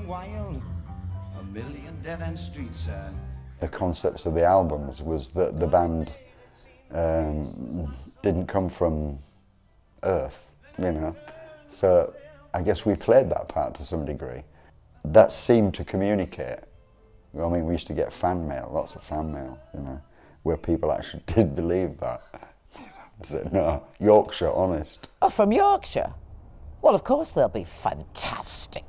wild, a million dead-end streets. The concepts of the albums was that the band didn't come from Earth, you know. So I guess we played that part to some degree. That seemed to communicate. I mean, we used to get fan mail, lots of fan mail, you know, where people actually did believe that. I said, no, Yorkshire, honest. Oh, from Yorkshire? Well, of course they'll be fantastic.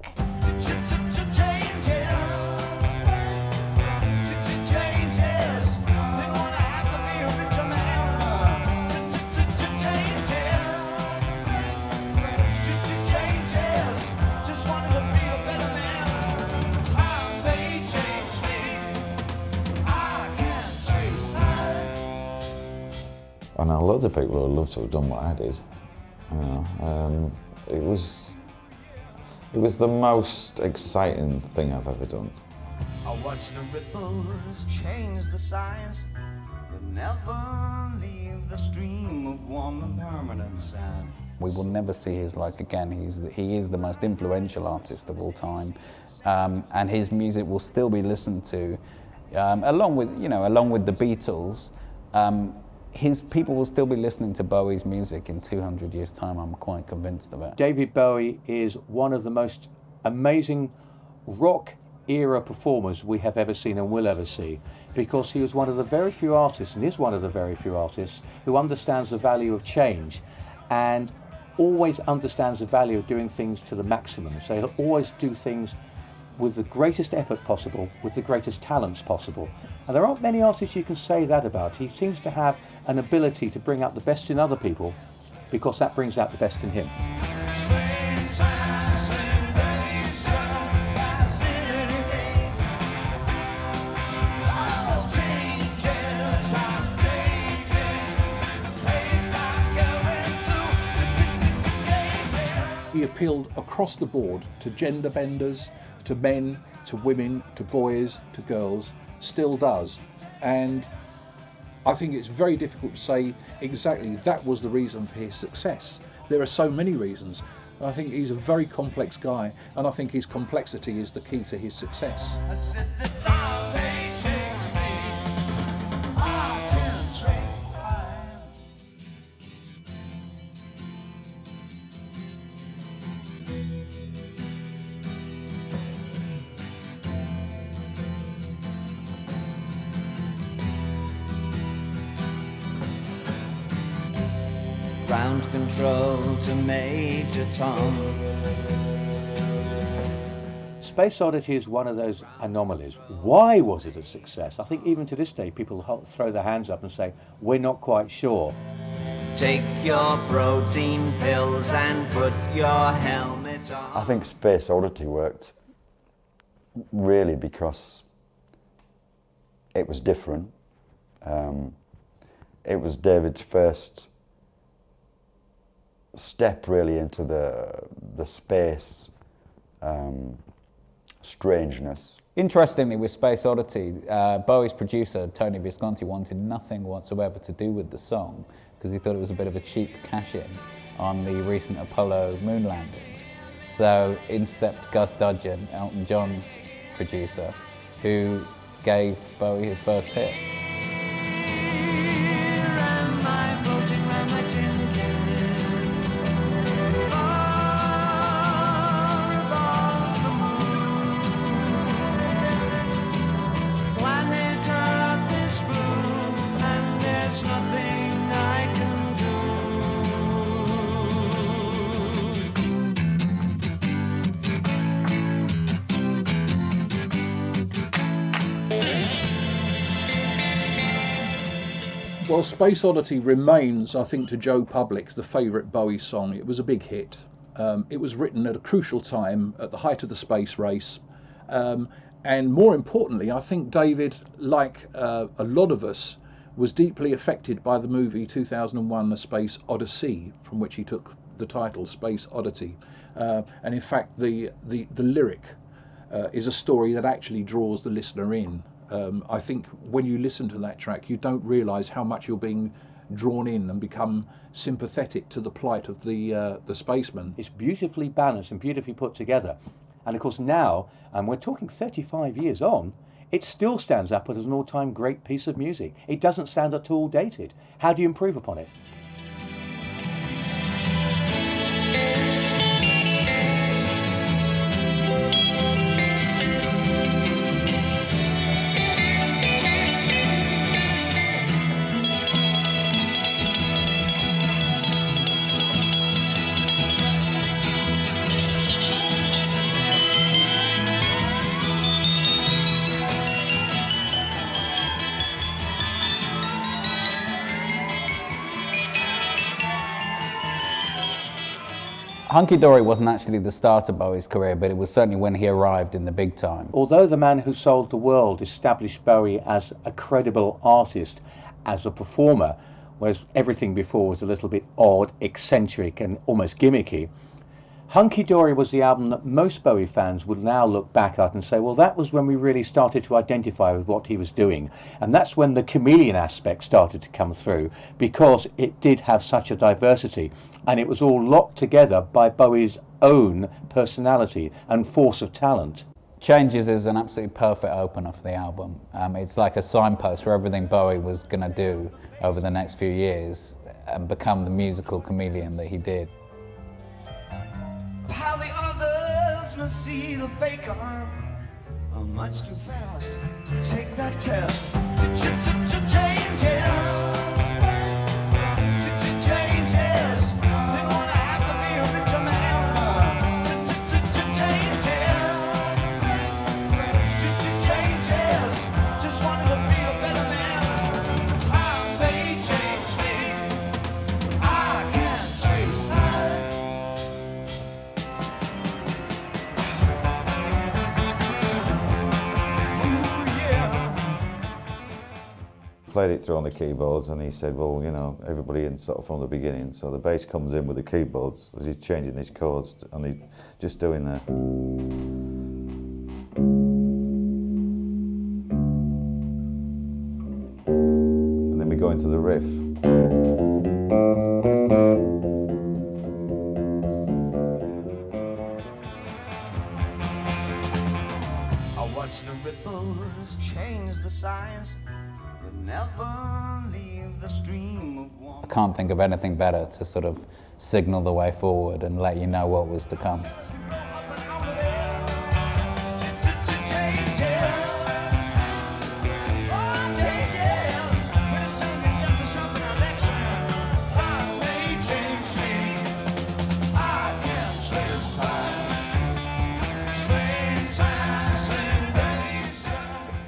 I know loads of people who would love to have done what I did. You know, it was the most exciting thing I've ever done. I watch the ripples change the size, but never leave the stream of warm and permanent sand. We will never see his like again. He is the most influential artist of all time, and his music will still be listened to, along with the Beatles. His people will still be listening to Bowie's music in 200 years' time, I'm quite convinced of it. David Bowie is one of the most amazing rock-era performers we have ever seen and will ever see, because he was one of the very few artists, and is one of the very few artists, who understands the value of change and always understands the value of doing things to the maximum. So he'll always do things with the greatest effort possible, with the greatest talents possible. And there aren't many artists you can say that about. He seems to have an ability to bring out the best in other people, because that brings out the best in him. He appealed across the board to gender benders, to men, to women, to boys, to girls, still does. And I think it's very difficult to say exactly that was the reason for his success. There are so many reasons. I think he's a very complex guy, and I think his complexity is the key to his success. Ground control to Major Tom. Space Oddity is one of those anomalies. Why was it a success? I think even to this day people throw their hands up and say, we're not quite sure. Take your protein pills and put your helmet on. I think Space Oddity worked really because it was different. It was David's first step really into the space strangeness. Interestingly, with Space Oddity, Bowie's producer, Tony Visconti, wanted nothing whatsoever to do with the song because he thought it was a bit of a cheap cash-in on the recent Apollo moon landings. So in stepped Gus Dudgeon, Elton John's producer, who gave Bowie his first hit. Well, Space Oddity remains, I think, to Joe Public, the favourite Bowie song. It was a big hit. It was written at a crucial time, at the height of the space race. And more importantly, I think David, like a lot of us, was deeply affected by the movie 2001 A Space Odyssey, from which he took the title, Space Oddity. And in fact, the lyric is a story that actually draws the listener in. I think when you listen to that track, you don't realise how much you're being drawn in and become sympathetic to the plight of the spaceman. It's beautifully balanced and beautifully put together. And of course now, and we're talking 35 years on, it still stands up as an all-time great piece of music. It doesn't sound at all dated. How do you improve upon it? Hunky Dory wasn't actually the start of Bowie's career, but it was certainly when he arrived in the big time. Although The Man Who Sold the World established Bowie as a credible artist, as a performer, whereas everything before was a little bit odd, eccentric and almost gimmicky, Hunky Dory was the album that most Bowie fans would now look back at and say, well, that was when we really started to identify with what he was doing. And that's when the chameleon aspect started to come through, because it did have such a diversity. And it was all locked together by Bowie's own personality and force of talent. Changes is an absolutely perfect opener for the album. It's like a signpost for everything Bowie was going to do over the next few years and become the musical chameleon that he did. How the others must see the faker are much too fast to take that test. Changes. Changes. They wanna have to be a richer man. Changes. Just wanted to be a better man. Time they changed me. I can't trace time. Played it through on the keyboards, and he said, well, you know, everybody in sort of from the beginning, so the bass comes in with the keyboards as he's changing his chords, and he's just doing the and then we go into the riff. I watch the ripples change the size, but never leave the stream of I water. can't think of anything better to sort of signal the way forward and let you know what was to come.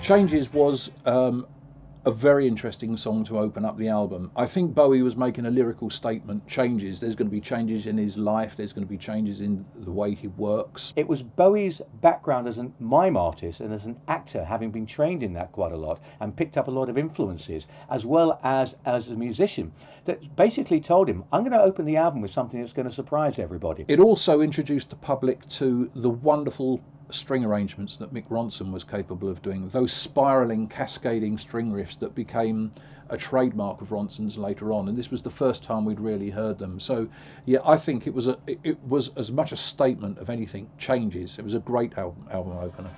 Changes was a very interesting song to open up the album. I think Bowie was making a lyrical statement. Changes. There's going to be changes in his life. There's going to be changes in the way he works. It was Bowie's background as a mime artist and as an actor, having been trained in that quite a lot and picked up a lot of influences, as well as a musician, that basically told him, I'm going to open the album with something that's going to surprise everybody. It also introduced the public to the wonderful string arrangements that Mick Ronson was capable of doing, those spiralling, cascading string riffs that became a trademark of Ronson's later on, and this was the first time we'd really heard them. So yeah, I think it was as much a statement of anything. Changes. It was a great album opener.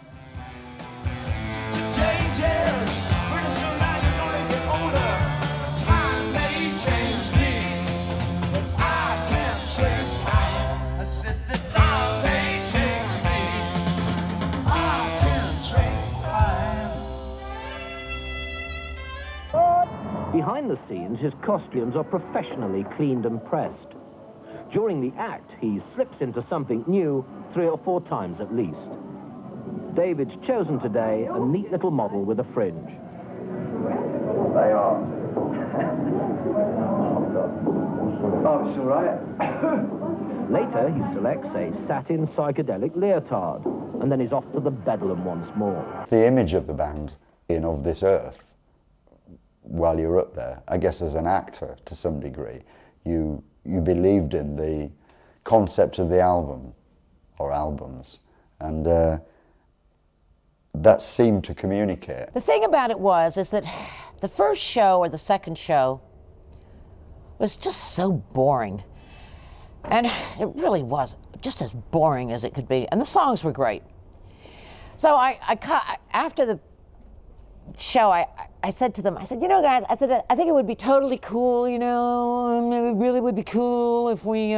Behind the scenes, his costumes are professionally cleaned and pressed. During the act, he slips into something new 3 or 4 times at least. David's chosen today a neat little model with a fringe. They are. Oh, it's all right. Later, he selects a satin psychedelic leotard, and then he's off to the bedlam once more. The image of the band and of this earth, while you're up there, I guess as an actor to some degree, you believed in the concept of the album or albums, and that seemed to communicate. The thing about it is that the first show or the second show was just so boring. And it really was just as boring as it could be. And the songs were great. So after the show, I said to them, I said, you know, guys, I said, I think it would be totally cool, you know, it really would be cool if we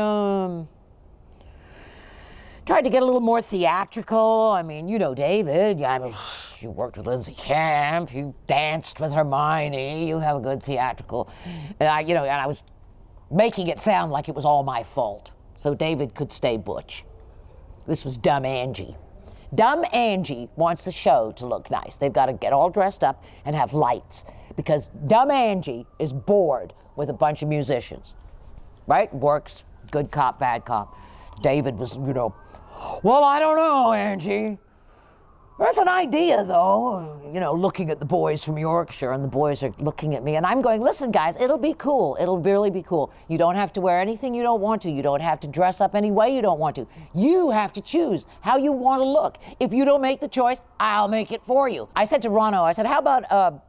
tried to get a little more theatrical. I mean, you know David, I mean, you worked with Lindsay Camp, you danced with Hermione, you have a good theatrical. And I was making it sound like it was all my fault, so David could stay butch. This was Dumb Angie. Dumb Angie wants the show to look nice. They've got to get all dressed up and have lights, because Dumb Angie is bored with a bunch of musicians, right? Works, good cop, bad cop. David was, you know, well, I don't know, Angie. That's an idea, though. You know, looking at the boys from Yorkshire, and the boys are looking at me, and I'm going, listen, guys, it'll be cool. It'll really be cool. You don't have to wear anything you don't want to. You don't have to dress up any way you don't want to. You have to choose how you want to look. If you don't make the choice, I'll make it for you. I said to Ronno, I said, how about,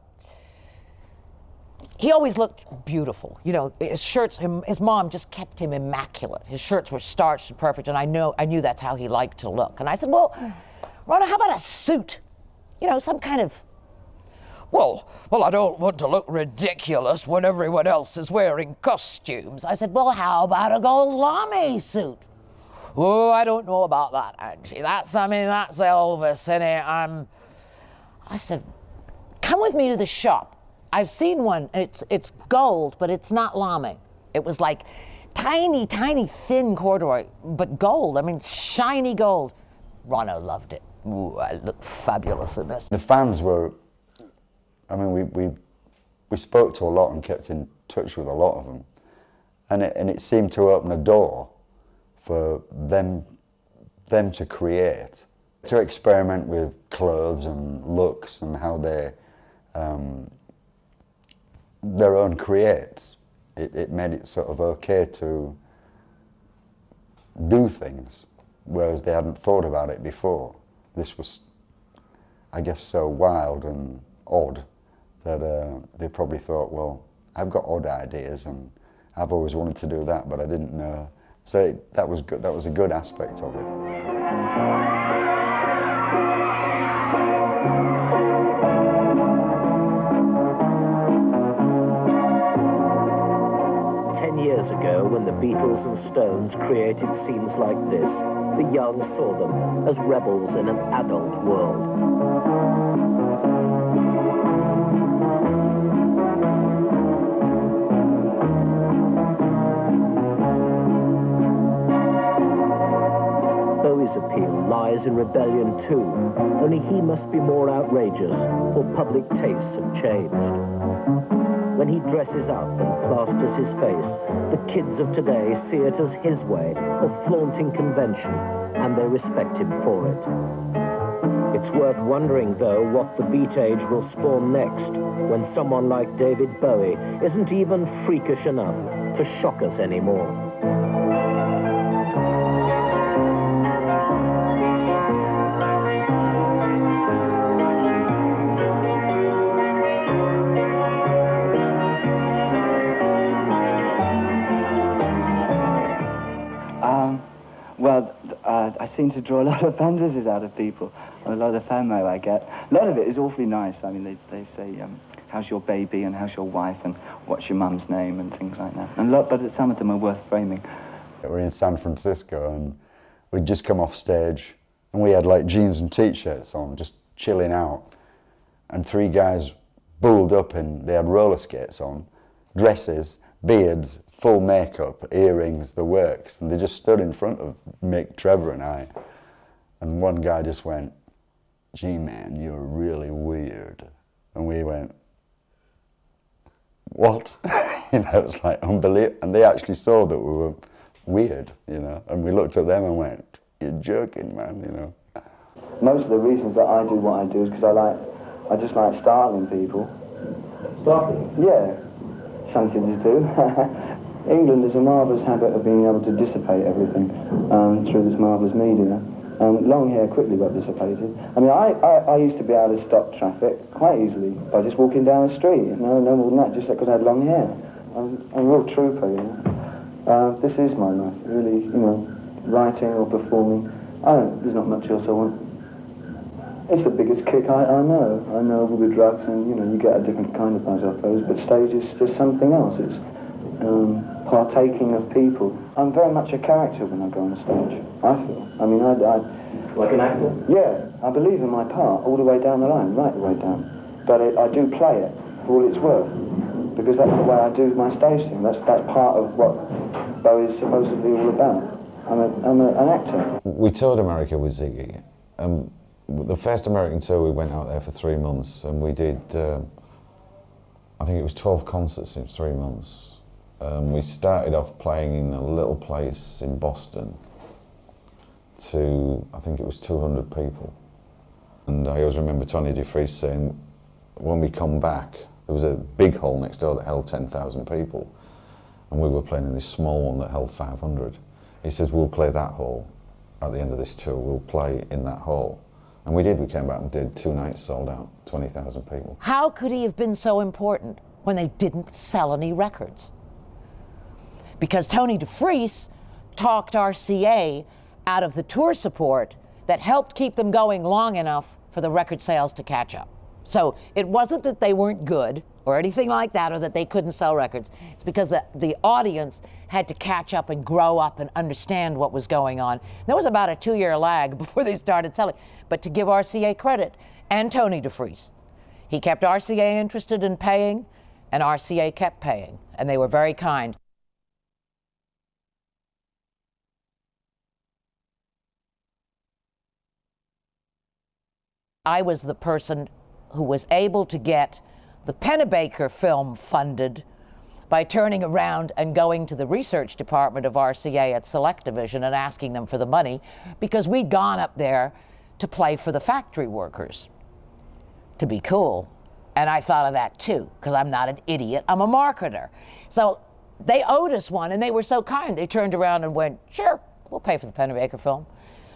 he always looked beautiful. You know, his shirts, his mom just kept him immaculate. His shirts were starched and perfect, and I knew that's how he liked to look. And I said, well, Ronno, how about a suit? You know, some kind of... Well, I don't want to look ridiculous when everyone else is wearing costumes. I said, well, how about a gold lame suit? Oh, I don't know about that, Angie. That's Elvis, innit? I said, come with me to the shop. I've seen one. It's gold, but it's not lame. It was like tiny, tiny, thin corduroy, but gold. I mean, shiny gold. Ronno loved it. Ooh, I look fabulous in this. The fans were, I mean, we spoke to a lot and kept in touch with a lot of them. And it seemed to open a door for them to create, to experiment with clothes and looks and how they, their own creates. It made it sort of okay to do things, whereas they hadn't thought about it before. This was, I guess, so wild and odd that they probably thought, well, I've got odd ideas and I've always wanted to do that, but I didn't know. So that was good. That was a good aspect of it. Years ago, when the Beatles and Stones created scenes like this, the young saw them as rebels in an adult world. Bowie's appeal lies in rebellion too, only he must be more outrageous, for public tastes have changed. When he dresses up and plasters his face, the kids of today see it as his way of flaunting convention, and they respect him for it. It's worth wondering, though, what the beat age will spawn next, when someone like David Bowie isn't even freakish enough to shock us anymore. I seem to draw a lot of fantasies out of people, and a lot of the fan mail I get. A lot of it is awfully nice. I mean, they say, how's your baby, and how's your wife, and what's your mum's name, and things like that. But some of them are worth framing. We're in San Francisco, and we'd just come off stage, and we had like jeans and t-shirts on, just chilling out. And three guys bulled up, and they had roller skates on, dresses, beards, full makeup, earrings, the works, and they just stood in front of Mick, Trevor and I, and one guy just went, gee man, you're really weird. And we went, what? You know, it was like unbelievable, and they actually saw that we were weird, you know, and we looked at them and went, you're joking, man, you know. Most of the reasons that I do what I do is because I just like startling people. Startling? Yeah, something to do. England has a marvellous habit of being able to dissipate everything through this marvellous media. Long hair quickly got dissipated. I mean, I used to be able to stop traffic quite easily by just walking down the street. No more than that, just because I had long hair. I'm a real trooper, you know. This is my life, really, you know, writing or performing. There's not much else I want. It's the biggest kick I know. I know all the drugs and, you know, you get a different kind of buzz off those, but stage is just something else. It's partaking of people. I'm very much a character when I go on stage, I feel. I mean, Like an actor? yeah, I believe in my part all the way down the line, right the way down. But I do play it for all it's worth, because that's the way I do my stage thing. That's part of what Bowie's supposedly all about. I'm an actor. We toured America with Ziggy. The first American tour, we went out there for 3 months, and we did, I think it was 12 concerts in 3 months. We started off playing in a little place in Boston to, I think it was 200 people. And I always remember Tony DeFries saying, when we come back, there was a big hall next door that held 10,000 people, and we were playing in this small one that held 500. He says, we'll play that hall at the end of this tour, we'll play in that hall. And we did, we came back and did 2 nights, sold out, 20,000 people. How could he have been so important when they didn't sell any records? Because Tony DeFries talked RCA out of the tour support that helped keep them going long enough for the record sales to catch up. So it wasn't that they weren't good or anything like that, or that they couldn't sell records. It's because the audience had to catch up and grow up and understand what was going on. There was about a 2-year lag before they started selling. But to give RCA credit, and Tony DeFries, he kept RCA interested in paying, and RCA kept paying, and they were very kind. I was the person who was able to get the Pennebaker film funded by turning around and going to the research department of RCA at Select Division and asking them for the money, because we'd gone up there to play for the factory workers, to be cool. And I thought of that too, because I'm not an idiot, I'm a marketer. So they owed us one, and they were so kind. They turned around and went, sure, we'll pay for the Pennebaker film.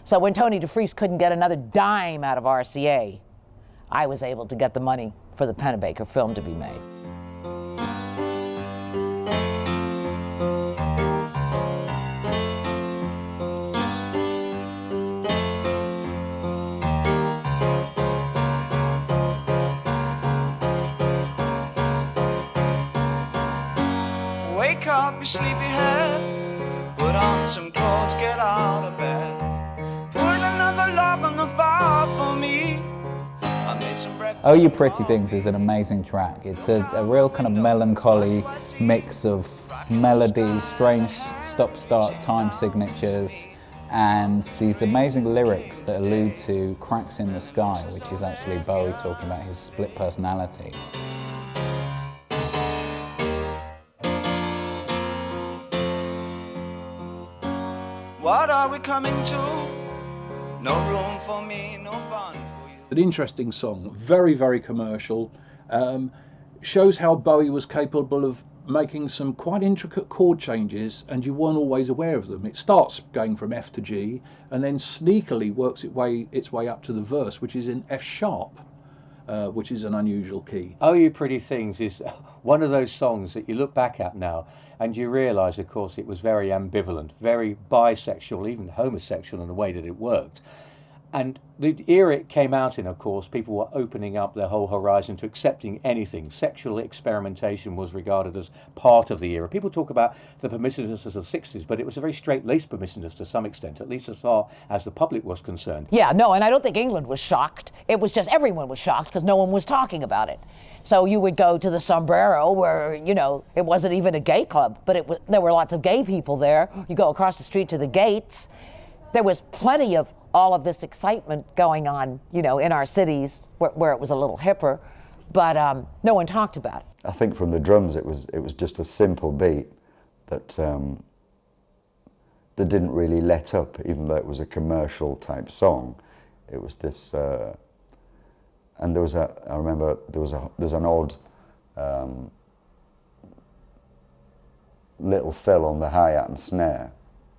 So when Tony DeFries couldn't get another dime out of RCA, I was able to get the money for the Pennebaker film to be made. Wake up, you sleepyhead. Put on some clothes, get out of bed. Put another log on the fire for me. I made some breakfast. Oh You Pretty Things is an amazing track. It's a real kind of melancholy mix of melodies, strange stop-start time signatures, and these amazing lyrics that allude to cracks in the sky, which is actually Bowie talking about his split personality. What are we coming to? No room for me, no fun for you. An interesting song, very, very commercial. Shows how Bowie was capable of making some quite intricate chord changes, and you weren't always aware of them. It starts going from F to G, and then sneakily works its way up to the verse, which is in F sharp, which is an unusual key. Oh You Pretty Things is one of those songs that you look back at now and you realise, of course, it was very ambivalent, very bisexual, even homosexual in the way that it worked. And the era it came out in, of course, people were opening up their whole horizon to accepting anything. Sexual experimentation was regarded as part of the era. People talk about the permissiveness of the 60s, but it was a very straight-laced permissiveness to some extent, at least as far as the public was concerned. Yeah, no, and I don't think England was shocked. It was just everyone was shocked because no one was talking about it. So you would go to the Sombrero where, you know, it wasn't even a gay club, but there were lots of gay people there. You go across the street to the Gates. There was plenty of all of this excitement going on, you know, in our cities where it was a little hipper, but no one talked about it. I think from the drums it was just a simple beat that that didn't really let up, even though it was a commercial type song. It was this, and there was I remember there's an odd little fill on the hi-hat and snare,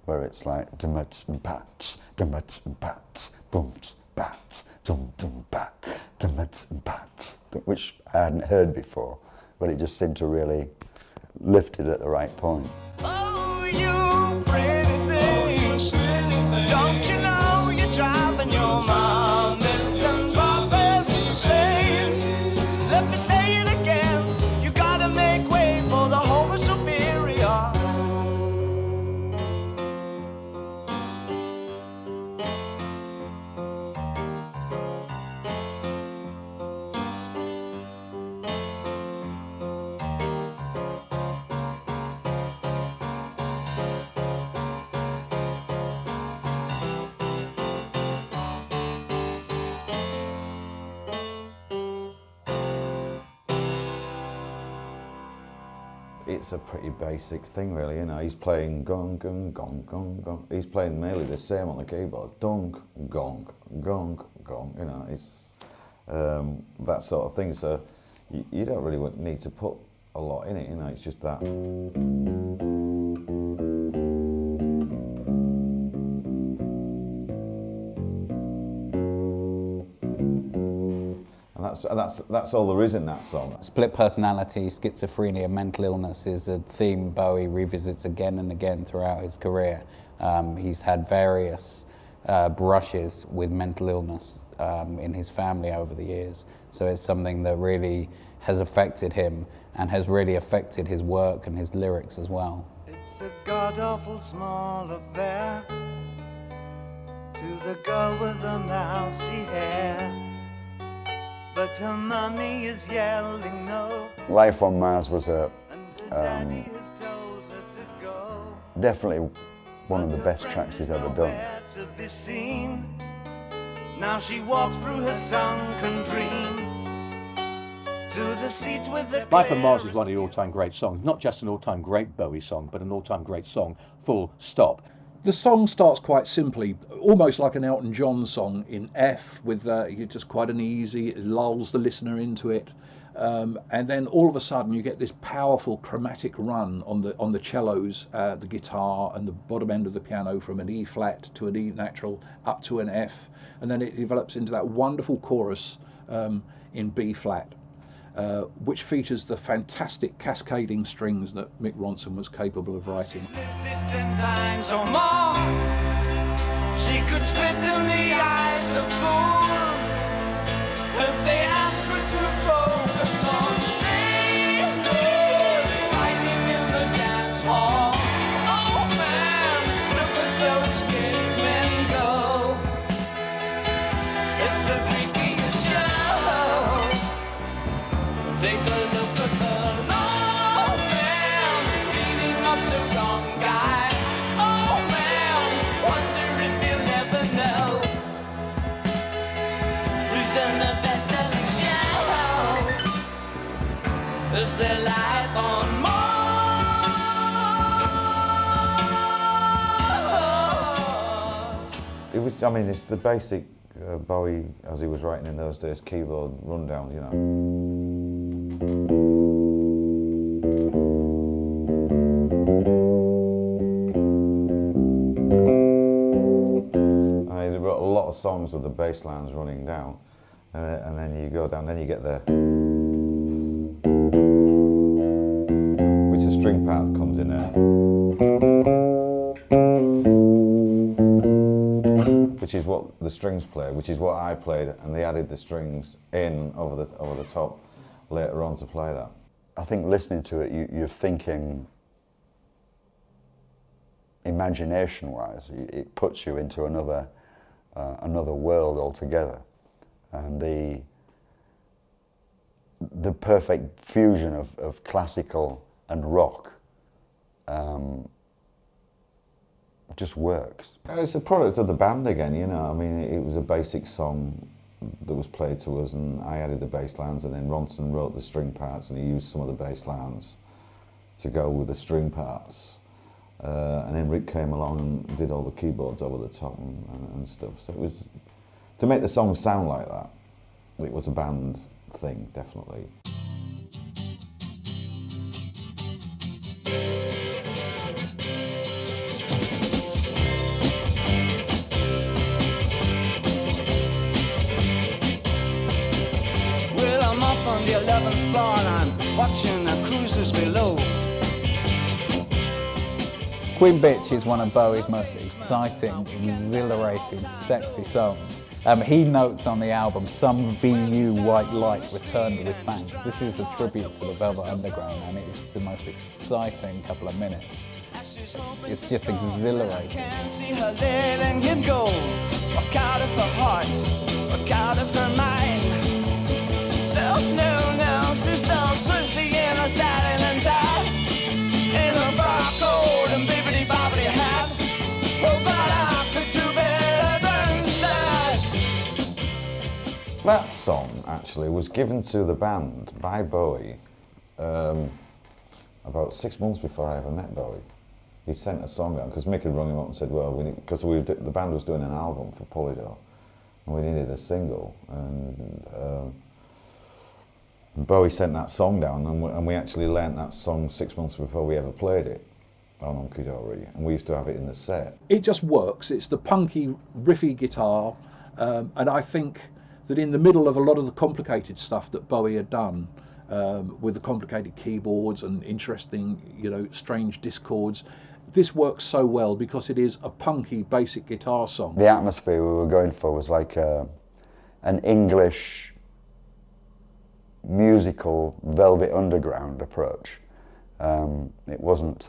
where it's like dum-bat, bat, dum-bat, bat, bum-bat, bat, dum-dum-bat, dum-bat, bat, which I hadn't heard before, but it just seemed to really lift it at the right point. Oh, you pretty things. Don't you know you're driving your mamas and papas insane? Let me say it again, you gotta make way for the Homo superior. It's a pretty basic thing, really, you know. He's playing gong, gong, gong, gong, gong. He's playing nearly the same on the keyboard. Dong, gong, gong, gong. You know, it's that sort of thing. So you don't really need to put a lot in it, you know. It's just that. And that's all there is in that song. Split personality, schizophrenia, mental illness is a theme Bowie revisits again and again throughout his career. He's had various brushes with mental illness in his family over the years. So it's something that really has affected him and has really affected his work and his lyrics as well. It's a god-awful small affair to the girl with the mousy hair, but her mummy is yelling no. Life on Mars was a definitely one of the best tracks he's ever done. To be seen. Now she walks through her sunken dream to the seat with the Life on Mars is one of the all-time great songs. Not just an all-time great Bowie song, but an all-time great song, full stop. The song starts quite simply, almost like an Elton John song in F, with just quite an easy, it lulls the listener into it, and then all of a sudden you get this powerful chromatic run on the cellos, the guitar, and the bottom end of the piano from an E flat to an E natural up to an F, and then it develops into that wonderful chorus in B flat. Which features the fantastic cascading strings that Mick Ronson was capable of writing. 10 times or more, she could spit in the eyes of fools if they ask her to focus on sailors fighting in the dance hall. Oh man, look at those cavemen go. It's the freakiest show. Take a look at the long man beating up the wrong guy. Oh man, wonder if you'll ever know who's in the best-selling show. Is there life on Mars? It was, I mean, it's the basic Bowie, as he was writing in those days, keyboard rundown, you know. He wrote a lot of songs with the bass lines running down, and then you go down, then you get the, which a string part comes in there, which is what the strings play, which is what I played, and they added the strings in over the top later on to play that. I think listening to it, you're thinking, imagination-wise, it puts you into another world altogether, and the perfect fusion of classical and rock just works. It's a product of the band again, you know. I mean, it was a basic song that was played to us, and I added the bass lines, and then Ronson wrote the string parts, and he used some of the bass lines to go with the string parts. And then Rick came along and did all the keyboards over the top and stuff. So it was, to make the song sound like that, it was a band thing, definitely. Well, I'm up on the 11th floor and I'm watching the cruisers below. Queen Bitch is one of Bowie's most exciting, exhilarating, sexy songs. He notes on the album, "Some VU white light returned with thanks." This is a tribute to the Velvet Underground, and it is the most exciting couple of minutes. It's just exhilarating. Can't see her letting him go. Walk out of her heart, walk out of her mind. No, she's so swissy in her satin and tie, in her frock coat and bibbidi-bobbidi hat. Oh, but I could do better than that. That song actually was given to the band by Bowie about 6 months before I ever met Bowie. He sent a song out because Mick had rung him up and said, well, because the band was doing an album for Polydor and we needed a single, and Bowie sent that song down, and we actually learnt that song 6 months before we ever played it on Hunky Dory, and we used to have it in the set. It just works. It's the punky, riffy guitar, and I think that in the middle of a lot of the complicated stuff that Bowie had done, with the complicated keyboards and interesting, strange discords, this works so well because it is a punky, basic guitar song. The atmosphere we were going for was like an English musical Velvet Underground approach. It wasn't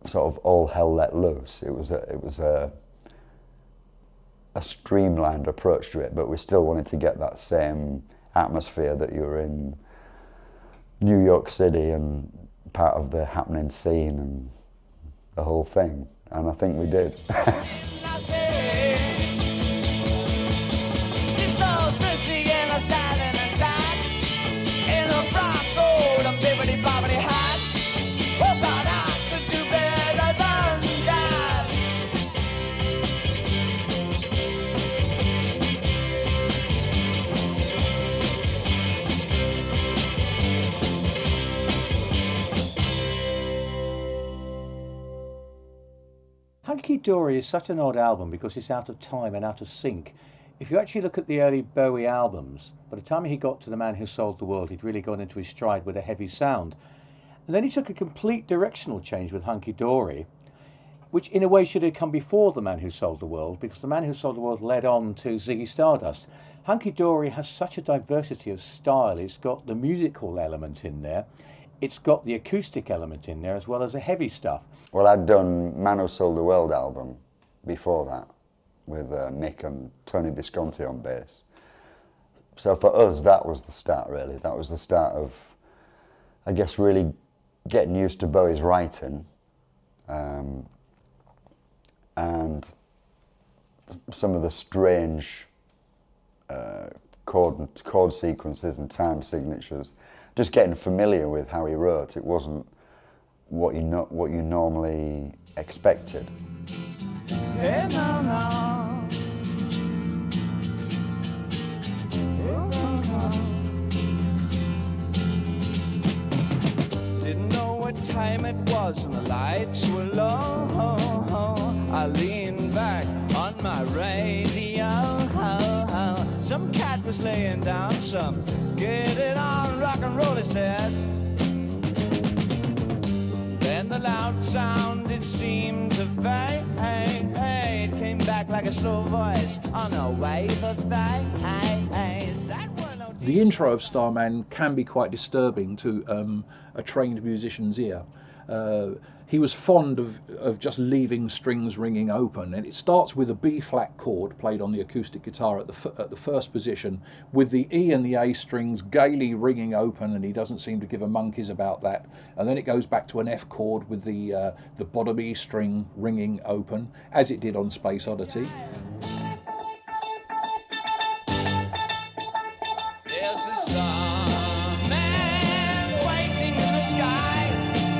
sort of all hell let loose. It was a streamlined approach to it, but we still wanted to get that same atmosphere that you were in New York City and part of the happening scene and the whole thing, and I think we did. Hunky Dory is such an odd album because it's out of time and out of sync. If you actually look at the early Bowie albums, by the time he got to The Man Who Sold the World, he'd really gone into his stride with a heavy sound. And then he took a complete directional change with Hunky Dory, which in a way should have come before The Man Who Sold the World, because The Man Who Sold the World led on to Ziggy Stardust. Hunky Dory has such a diversity of style. It's got the musical element in there, it's got the acoustic element in there, as well as the heavy stuff. Well, I'd done Man Who Sold the World album before that with Mick and Tony Visconti on bass. So for us, that was the start, really. That was the start of, I guess, really getting used to Bowie's writing, and some of the strange chord sequences and time signatures. Just getting familiar with how he wrote. It wasn't what you normally expected. Hey, no. Didn't know what time it was and the lights were low. I leaned back on my radio. Some cat was laying down some "Get it on, rock and roll," he said. Then the loud sound, it seemed to fade. Came back like a slow voice on a wave of phase. The intro of Starman can be quite disturbing to a trained musician's ear. He was fond of just leaving strings ringing open, and it starts with a B-flat chord played on the acoustic guitar at the first position, with the E and the A strings gaily ringing open, and he doesn't seem to give a monkeys about that. And then it goes back to an F chord with the bottom E string ringing open, as it did on Space Oddity. There's a starman waiting in the sky.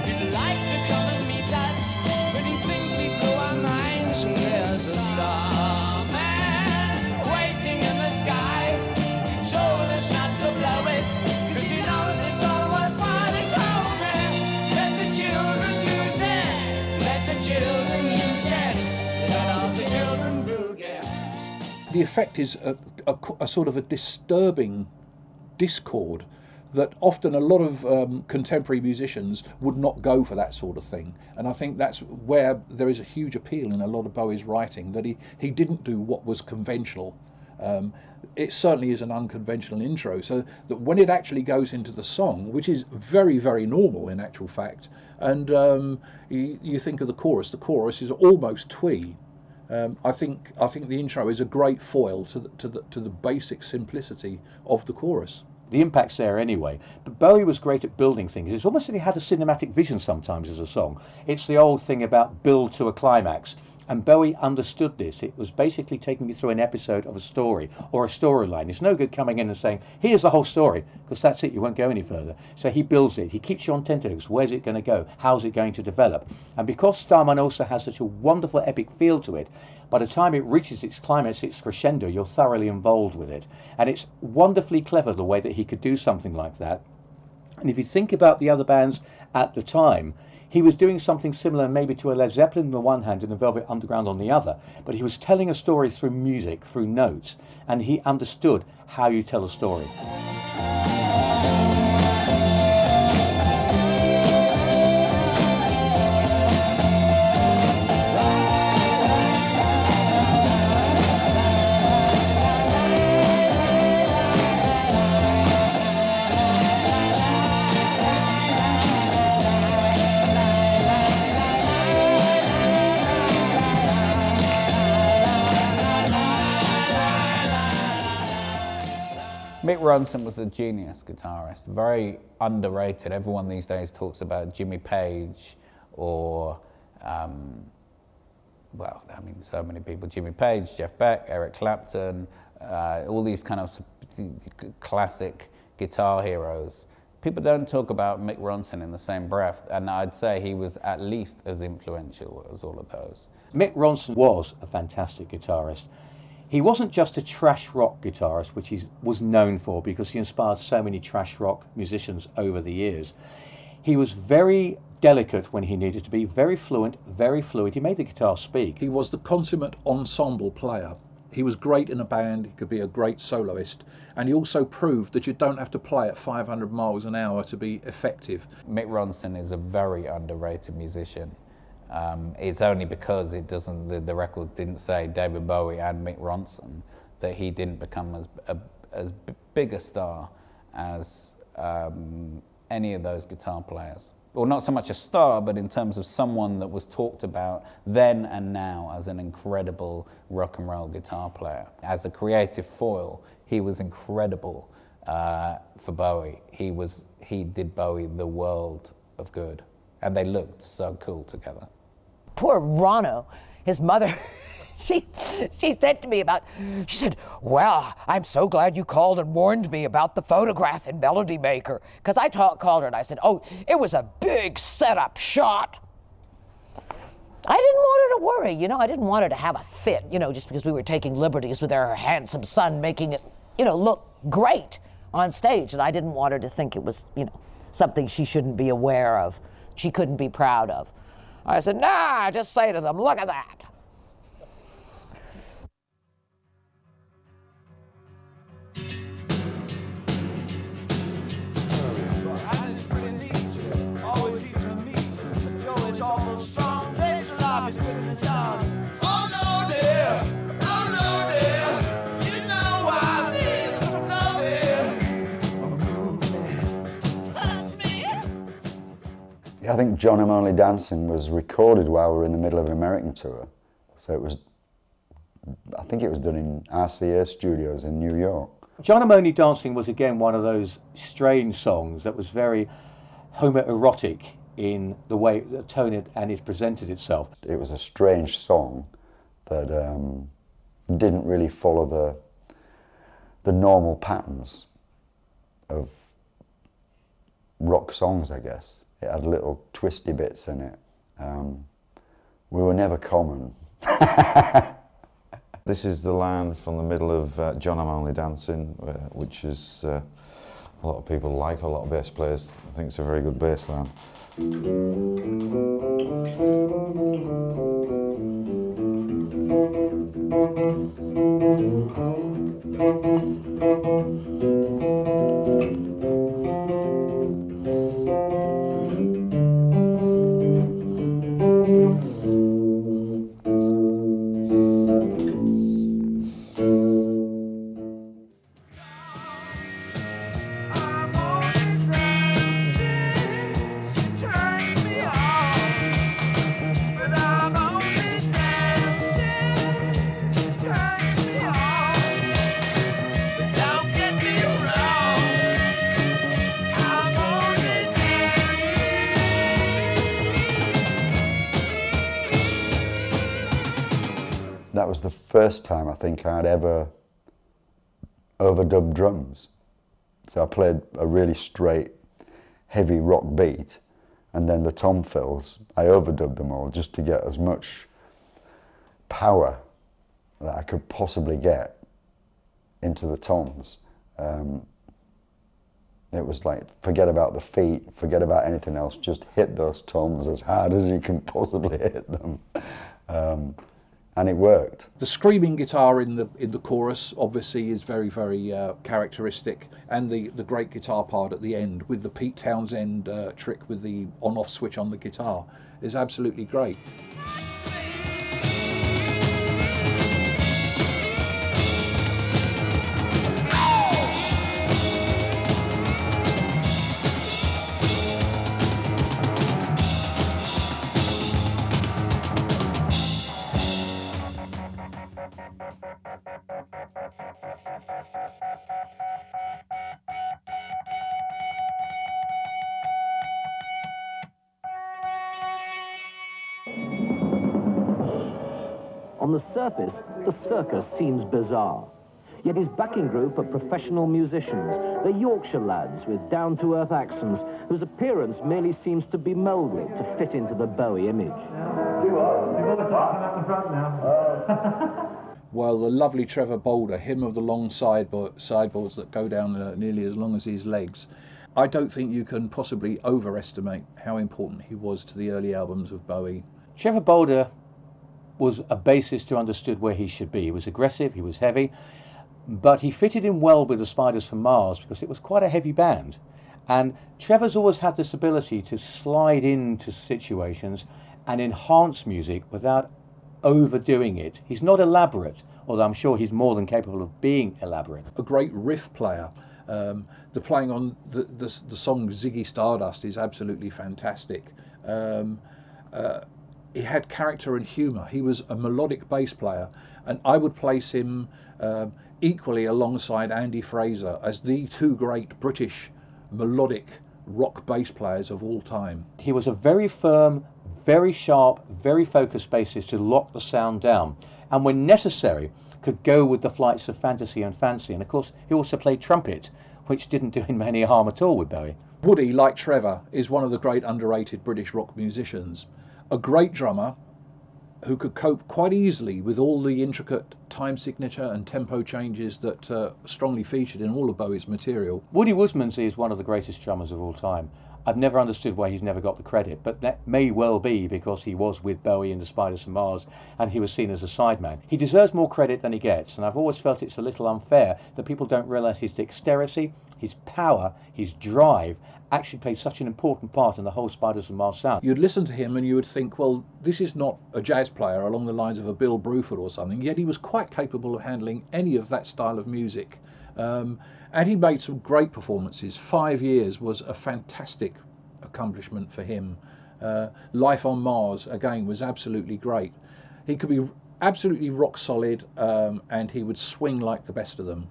He'd like to come and meet us, but he thinks he'd blow our minds. There's a starman waiting in the sky. He told us not to blow it, 'cause he knows it's all worthwhile. He told me, let the children use it, let the children use it, let all the children boogie. The effect is a sort of a disturbing discord that often a lot of contemporary musicians would not go for that sort of thing. And I think that's where there is a huge appeal in a lot of Bowie's writing, that he didn't do what was conventional. It certainly is an unconventional intro, so that when it actually goes into the song, which is very, very normal in actual fact, and you think of the chorus is almost twee. I think the intro is a great foil to the basic simplicity of the chorus. The impact's there anyway, but Bowie was great at building things. It's almost like he had a cinematic vision sometimes as a song. It's the old thing about build to a climax, and Bowie understood this. It was basically taking you through an episode of a story or a storyline. It's no good coming in and saying, here's the whole story, because that's it, you won't go any further. So he builds it, he keeps you on tenterhooks. Where's it going to go? How's it going to develop? And because Starman also has such a wonderful epic feel to it, by the time it reaches its climax, its crescendo, you're thoroughly involved with it. And it's wonderfully clever the way that he could do something like that. And if you think about the other bands at the time, he was doing something similar maybe to a Led Zeppelin on the one hand and the Velvet Underground on the other, but he was telling a story through music, through notes, and he understood how you tell a story. Mick Ronson was a genius guitarist, very underrated. Everyone these days talks about Jimmy Page or, well, I mean, so many people. Jimmy Page, Jeff Beck, Eric Clapton, all these kind of classic guitar heroes. People don't talk about Mick Ronson in the same breath, and I'd say he was at least as influential as all of those. Mick Ronson was a fantastic guitarist. He wasn't just a trash rock guitarist, which he was known for because he inspired so many trash rock musicians over the years. He was very delicate when he needed to be, very fluent, very fluid. He made the guitar speak. He was the consummate ensemble player. He was great in a band, he could be a great soloist, and he also proved that you don't have to play at 500 miles an hour to be effective. Mick Ronson is a very underrated musician. It's only because it doesn't, the record didn't say David Bowie and Mick Ronson that he didn't become as big a star as any of those guitar players. Or not so much a star, but in terms of someone that was talked about then and now as an incredible rock and roll guitar player. As a creative foil, he was incredible for Bowie. He did Bowie the world of good, and they looked so cool together. Poor Ronno, his mother, she said to me she said, well, I'm so glad you called and warned me about the photograph in Melody Maker. Because I called her and I said, oh, it was a big setup shot. I didn't want her to worry, you know, I didn't want her to have a fit, you know, just because we were taking liberties with her handsome son, making it, you know, look great on stage. And I didn't want her to think it was, you know, something she shouldn't be aware of, she couldn't be proud of. I said, nah, just say to them, look at that. I think John I'm Only Dancing was recorded while we were in the middle of an American tour. So it was, I think it was done in RCA Studios in New York. John I'm Only Dancing was again one of those strange songs that was very homoerotic in the way the tone it presented itself. It was a strange song that didn't really follow the normal patterns of rock songs, I guess. It had little twisty bits in it. We were never common. This is the line from the middle of John I'm Only Dancing, which is a lot of people like, a lot of bass players think it's a very good bass line. was the first time I think I'd ever overdubbed drums. So I played a really straight, heavy rock beat, and then the tom fills, I overdubbed them all just to get as much power that I could possibly get into the toms. It was like, forget about the feet, forget about anything else, just hit those toms as hard as you can possibly hit them. And it worked. The screaming guitar in the chorus obviously is very, very characteristic, and the great guitar part at the end with the Pete Townsend trick with the on-off switch on the guitar is absolutely great. On the surface, the circus seems bizarre. Yet his backing group are professional musicians, the Yorkshire lads with down-to-earth accents, whose appearance merely seems to be moulded to fit into the Bowie image. Well, the lovely Trevor Bolder, him of the long sideboards that go down nearly as long as his legs, I don't think you can possibly overestimate how important he was to the early albums of Bowie. Trevor Bolder was a bassist who understood where he should be. He was aggressive, he was heavy, but he fitted in well with the Spiders from Mars because it was quite a heavy band. And Trevor's always had this ability to slide into situations and enhance music without overdoing it. He's not elaborate, although I'm sure he's more than capable of being elaborate. A great riff player. The playing on the song Ziggy Stardust is absolutely fantastic. He had character and humour. He was a melodic bass player, and I would place him equally alongside Andy Fraser as the two great British melodic rock bass players of all time. He was a very firm, very sharp, very focused bassist who locked the sound down, and when necessary could go with the flights of fantasy and fancy. And of course he also played trumpet, which didn't do him any harm at all with Bowie. Woody, like Trevor, is one of the great underrated British rock musicians. A great drummer who could cope quite easily with all the intricate time signature and tempo changes that strongly featured in all of Bowie's material. Woody Woodmansey is one of the greatest drummers of all time. I've never understood why he's never got the credit, but that may well be because he was with Bowie in the Spiders from Mars and he was seen as a sideman. He deserves more credit than he gets, and I've always felt it's a little unfair that people don't realise his dexterity, his power, his drive actually played such an important part in the whole Spiders from Mars sound. You'd listen to him and you would think, well, this is not a jazz player along the lines of a Bill Bruford or something, yet he was quite capable of handling any of that style of music. And he made some great performances. 5 years was a fantastic accomplishment for him. Life on Mars, again, was absolutely great. He could be absolutely rock solid, and he would swing like the best of them.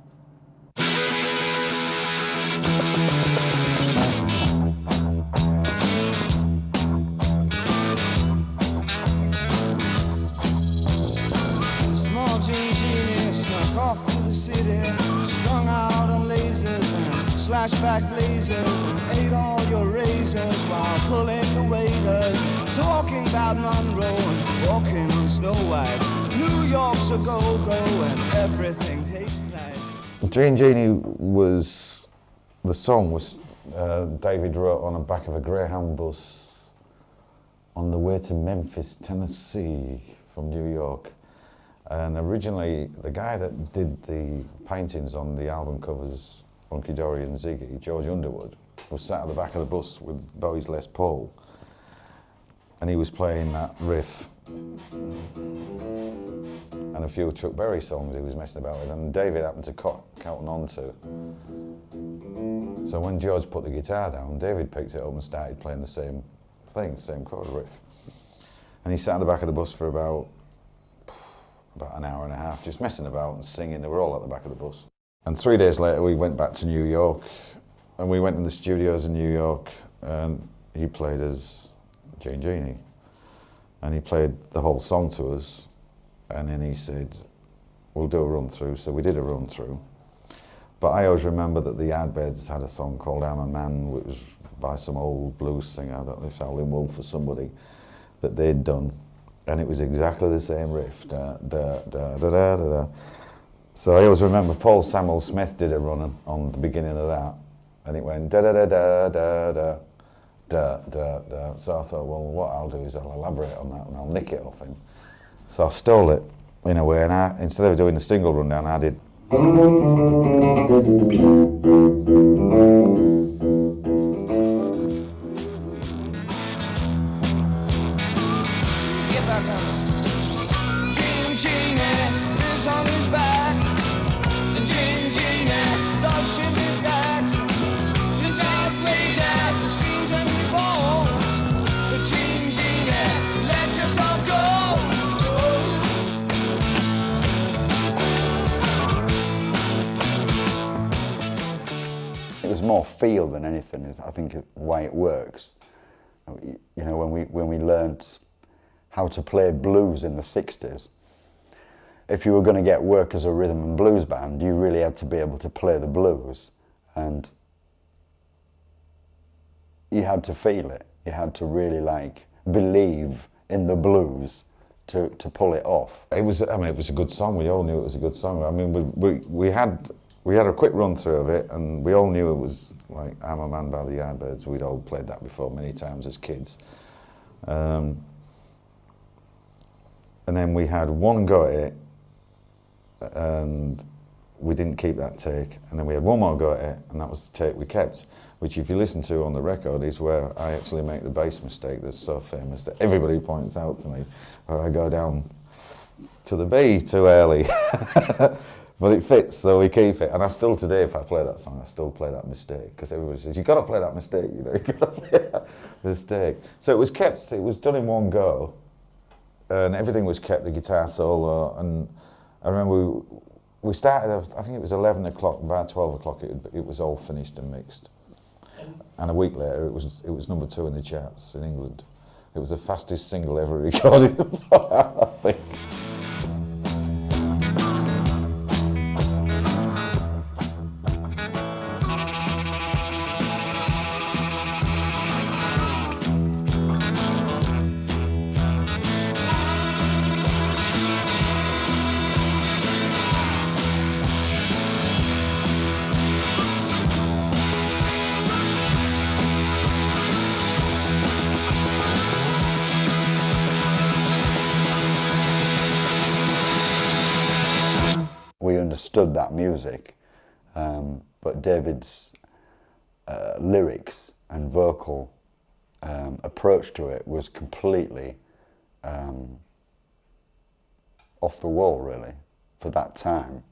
Off to the city, strung out on lasers and slashback blazers, and ate all your razors while pulling the waiters, talking about Monroe and walking on Snow White. New York's a go-go and everything tastes like. Gene Genie was, the song was David wrote on the back of a Greyhound bus on the way to Memphis, Tennessee from New York. And originally, the guy that did the paintings on the album covers, Hunky Dory and Ziggy, George Underwood, was sat at the back of the bus with Bowie's Les Paul. And he was playing that riff and a few Chuck Berry songs he was messing about with, and David happened to cotton on to. So when George put the guitar down, David picked it up and started playing the same thing, same chord riff. And he sat at the back of the bus for about an hour and a half, just messing about and singing. They were all at the back of the bus. And 3 days later, we went back to New York, and we went in the studios in New York, and he played as Gene Genie. And he played the whole song to us, And then he said, we'll do a run through. So we did a run through. But I always remember that the Yardbirds had a song called I'm a Man, which was by some old blues singer, I don't know if it's Howlin' Wolf or somebody, that they'd done. And it was exactly the same riff. Da, da, da, da, da, da, da. So I always remember Paul Samuel Smith did a run on the beginning of that. And it went da da da da da da da da da. So I thought, well, what I'll do is I'll elaborate on that and I'll nick it off him. So I stole it in a way, and instead of doing the single rundown, I did. More feel than anything is, I think, the way it works. You know, when we learnt how to play blues in the 60s, if you were going to get work as a rhythm and blues band, you really had to be able to play the blues, and you had to feel it. You had to really like believe in the blues to pull it off. It was, I mean, it was a good song. We all knew it was a good song. I mean, we had a quick run through of it, and we all knew it was like I'm a Man by the Yardbirds. We'd all played that before many times as kids. And then we had one go at it, and we didn't keep that take. And then we had one more go at it, and that was the take we kept, which if you listen to on the record is where I actually make the bass mistake that's so famous that everybody points out to me, where I go down to the B too early. But it fits, so we keep it. And I still today, if I play that song, I still play that mistake, because everybody says, you've got to play that mistake, you know, you've got to play that mistake. So it was kept, it was done in one go, and everything was kept, the guitar solo, and I remember we started, I think it was 11 o'clock, by 12 o'clock it was all finished and mixed. And a week later, it was #2 in the charts in England. It was the fastest single ever recorded, I think. We understood that music, but David's lyrics and vocal approach to it was completely off the wall, really, for that time.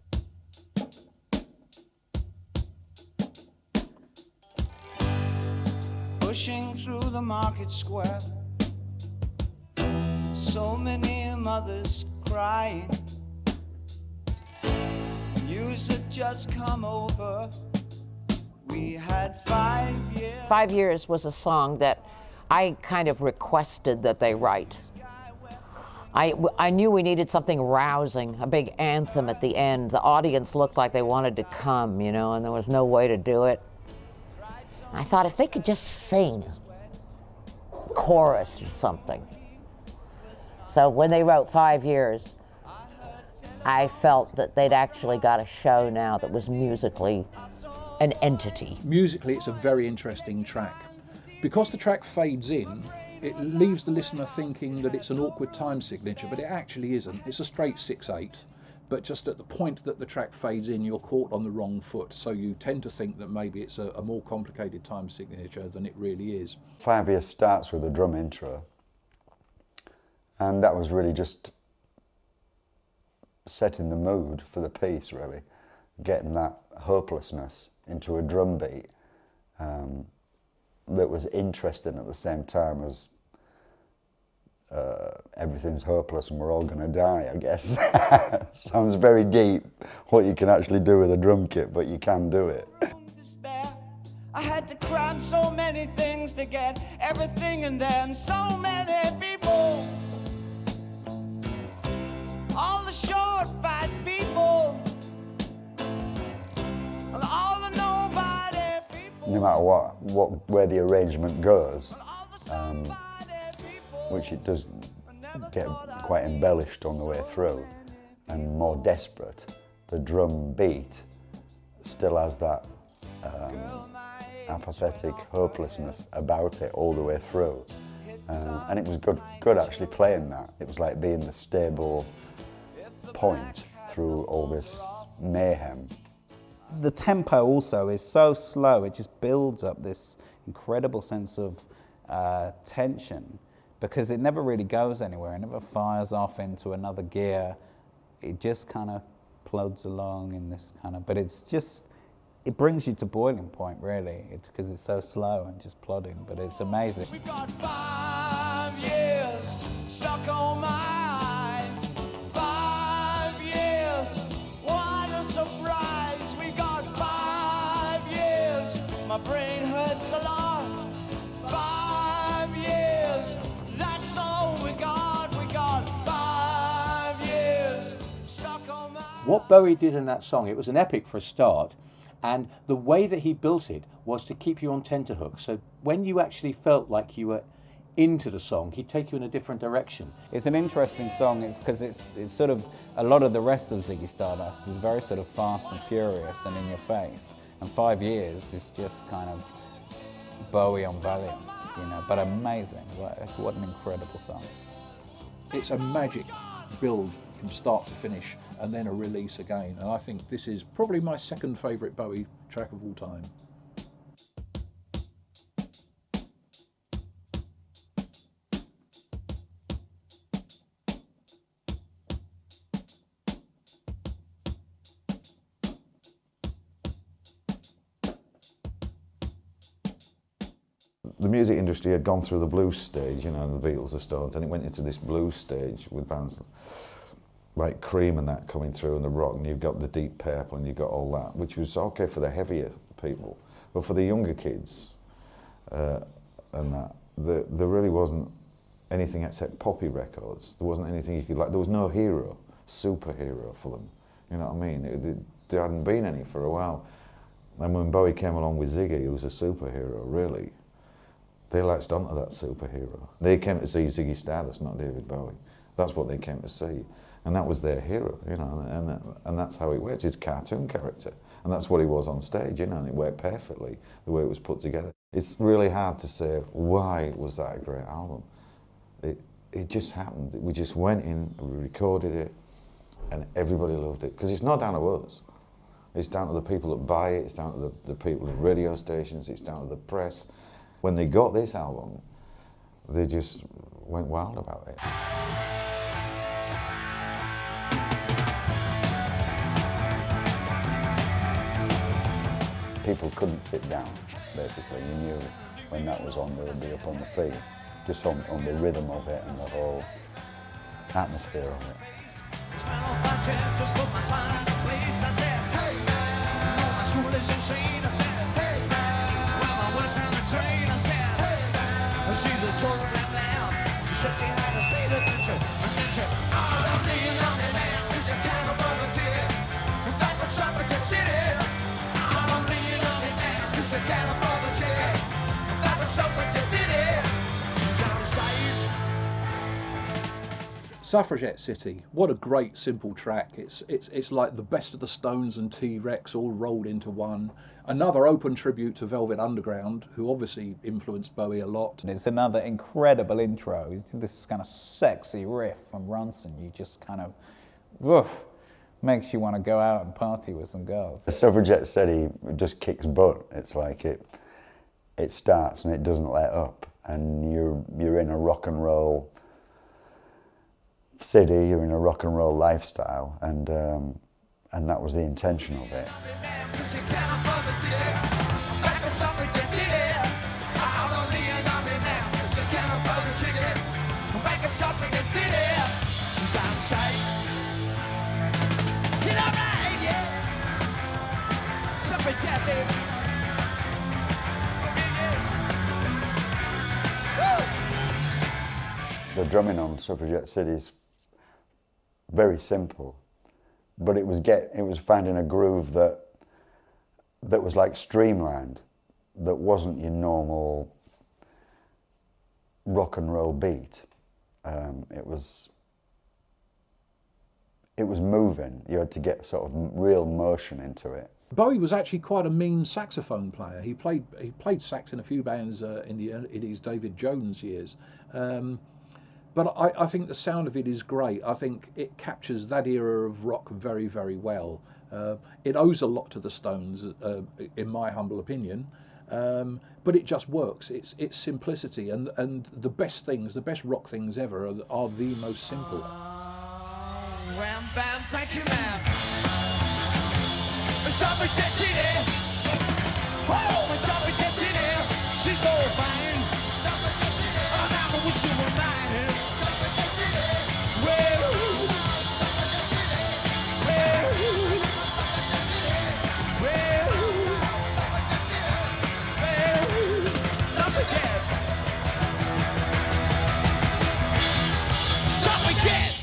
Pushing through the market square, so many mothers crying. News had just come over. We had 5 years. 5 Years was a song that I kind of requested that they write. I knew we needed something rousing, a big anthem at the end. The audience looked like they wanted to come, you know, and there was no way to do it. I thought if they could just sing a chorus or something. So when they wrote 5 Years, I felt that they'd actually got a show now that was musically an entity. Musically, it's a very interesting track. Because the track fades in, it leaves the listener thinking that it's an awkward time signature, but it actually isn't. It's a straight 6/8, but just at the point that the track fades in, you're caught on the wrong foot, so you tend to think that maybe it's a more complicated time signature than it really is. 5 Years starts with a drum intro, and that was really just setting the mood for the piece, really, getting that hopelessness into a drum beat that was interesting at the same time as everything's hopeless and we're all going to die, I guess. Sounds very deep, what you can actually do with a drum kit, but you can do it. I had to cram so many things to get everything and then so many people. All no matter where the arrangement goes, which it does get quite embellished on the way through and more desperate, the drum beat still has that apathetic hopelessness about it all the way through. And it was good actually playing that. It was like being the stable point through all this mayhem. The tempo also is so slow, it just builds up this incredible sense of tension, because it never really goes anywhere, it never fires off into another gear. It just kind of plods along in this kind of, but it's just, it brings you to boiling point really, because it's so slow and just plodding, but it's amazing. We got 5 years stuck on my eyes. 5 years, what a surprise. We got 5 years, my brain hurts a lot. 5 years, that's all we got. We got 5 years stuck on my eyes. What Bowie did in that song, it was an epic for a start, and the way that he built it was to keep you on tenterhooks. So when you actually felt like you were into the song, he'd take you in a different direction. It's an interesting song, it's because it's sort of, a lot of the rest of Ziggy Stardust is very sort of fast and furious and in your face. And 5 years is just kind of Bowie on Valiant, you know, but amazing. What an incredible song. It's a magic build from start to finish, and then a release again. And I think this is probably my second favourite Bowie track of all time. The music industry had gone through the blues stage, you know, the Beatles, the Stones, and it went into this blues stage with bands like Cream and that coming through, and the rock, and you've got the Deep Purple, and you've got all that, which was okay for the heavier people, but for the younger kids and that, there really wasn't anything except poppy records. There wasn't anything you could like. There was no hero, superhero for them. You know what I mean? There hadn't been any for a while, and when Bowie came along with Ziggy, he was a superhero, really. They latched onto that superhero. They came to see Ziggy Stardust, not David Bowie. That's what they came to see. And that was their hero, you know, and that's how it works. It's a cartoon character. And that's what he was on stage, you know, and it worked perfectly, the way it was put together. It's really hard to say why was that a great album. It just happened. We just went in, we recorded it, and everybody loved it. Because it's not down to us. It's down to the people that buy it, it's down to the people in radio stations, it's down to the press. When they got this album, they just went wild about it. People couldn't sit down, basically. You knew when that was on, they would be up on the feet, just on the rhythm of it and the whole atmosphere of it. She's a total now. She said she had a state adventure. Adventure. Oh, that lonely man is a cannibal ticket. Back from Suffragette City. Oh, that lonely man is a cannibal ticket. Back from Suffragette City. She's out of sight. Suffragette City, what a great simple track. It's like the best of the Stones and T-Rex all rolled into one. Another open tribute to Velvet Underground, who obviously influenced Bowie a lot. And it's another incredible intro. This kind of sexy riff from Ronson, you just kind of, woof, makes you want to go out and party with some girls. The Suffragette City just kicks butt. It's like it starts and it doesn't let up, and you're in a rock and roll city, you're in a rock and roll lifestyle, and that was the intention of it. The drumming on Suffragette City is very simple, but it was finding a groove that was like streamlined, that wasn't your normal rock and roll beat. It was moving. You had to get sort of real motion into it. Bowie was actually quite a mean saxophone player. He played sax in a few bands in his David Jones years. But I think the sound of it is great. I think it captures that era of rock very, very well. It owes a lot to the Stones, in my humble opinion, but it just works. It's simplicity, and the best things, the best rock things ever are the most simple. Wham, bam, thank you, ma'am. Somebody gets in here. Whoa, when somebody gets in here, she's so fine. Oh, now I wish you were mine. Well, suffragette. Suffragette.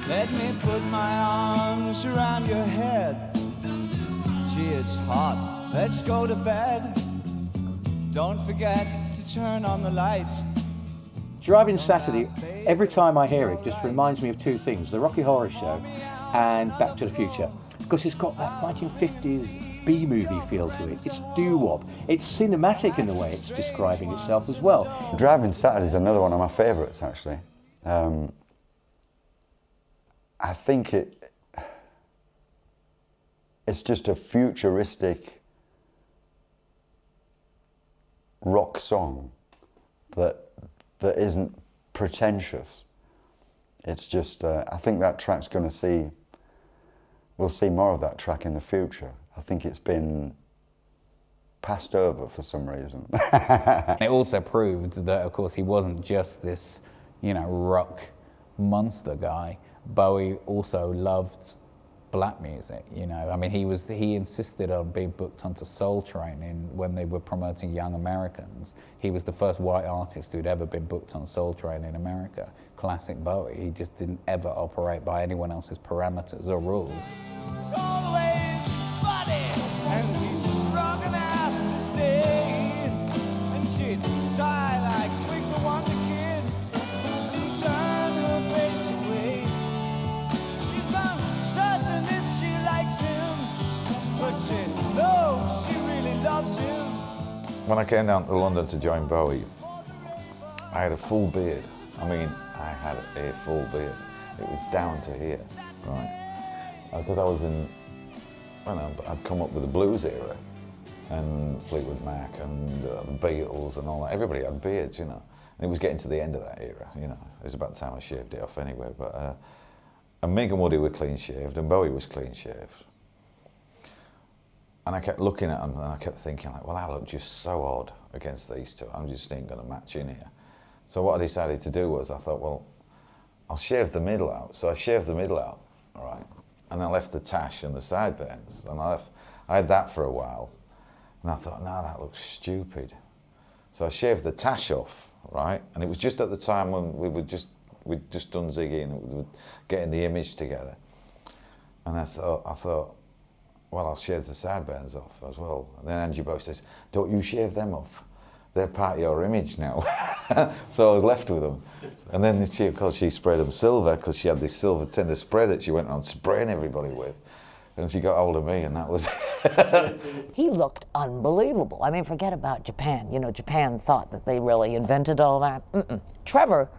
Let me put my arms around your head. Gee, it's hot. Let's go to bed. Don't forget to turn on the lights. Driving Saturday, every time I hear it, just reminds me of two things: the Rocky Horror Show and Back to the Future, because it's got that 1950s B-movie feel to it. It's doo-wop. It's cinematic in the way it's describing itself as well. Driving Saturday is another one of my favourites, actually. I think it's just a futuristic rock song that isn't pretentious. It's just, I think that track's going to we'll see more of that track in the future. I think it's been passed over for some reason. It also proved that, of course, he wasn't just this, rock monster guy. Bowie also loved black music, I mean, he insisted on being booked onto Soul Train when they were promoting Young Americans. He was the first white artist who'd ever been booked on Soul Train in America. Classic Bowie. He just didn't ever operate by anyone else's parameters or rules. It's always funny, and he's strong and ass to stay. And she'd sigh like Twig the Wonder Kid and turn her face away. She's uncertain if she likes him, but she knows she really loves him. When I came down to London to join Bowie, I had a full beard. I mean, I had a full beard. It was down to here, right? Because I was I'd come up with the blues era, and Fleetwood Mac and the Beatles and all that. Everybody had beards, And it was getting to the end of that era, It was about time I shaved it off anyway. But and Mick and Woody were clean shaved, and Bowie was clean shaved. And I kept looking at them, and I kept thinking, well, I look just so odd against these two. I'm just ain't going to match in here. So what I decided to do was, I thought, well, I'll shave the middle out. So I shaved the middle out, all right? And I left the tash and the sideburns. And I had that for a while. And I thought, no, that looks stupid. So I shaved the tash off, right? And it was just at the time when we'd just done Ziggy and we were getting the image together. And I thought, well, I'll shave the sideburns off as well. And then Angie Bowie says, don't you shave them off. They're part of your image now. So I was left with them. And then of course, she sprayed them silver because she had this silver tender spray that she went around spraying everybody with. And she got hold of me, and that was He looked unbelievable. I mean, forget about Japan. Japan thought that they really invented all that. Trevor,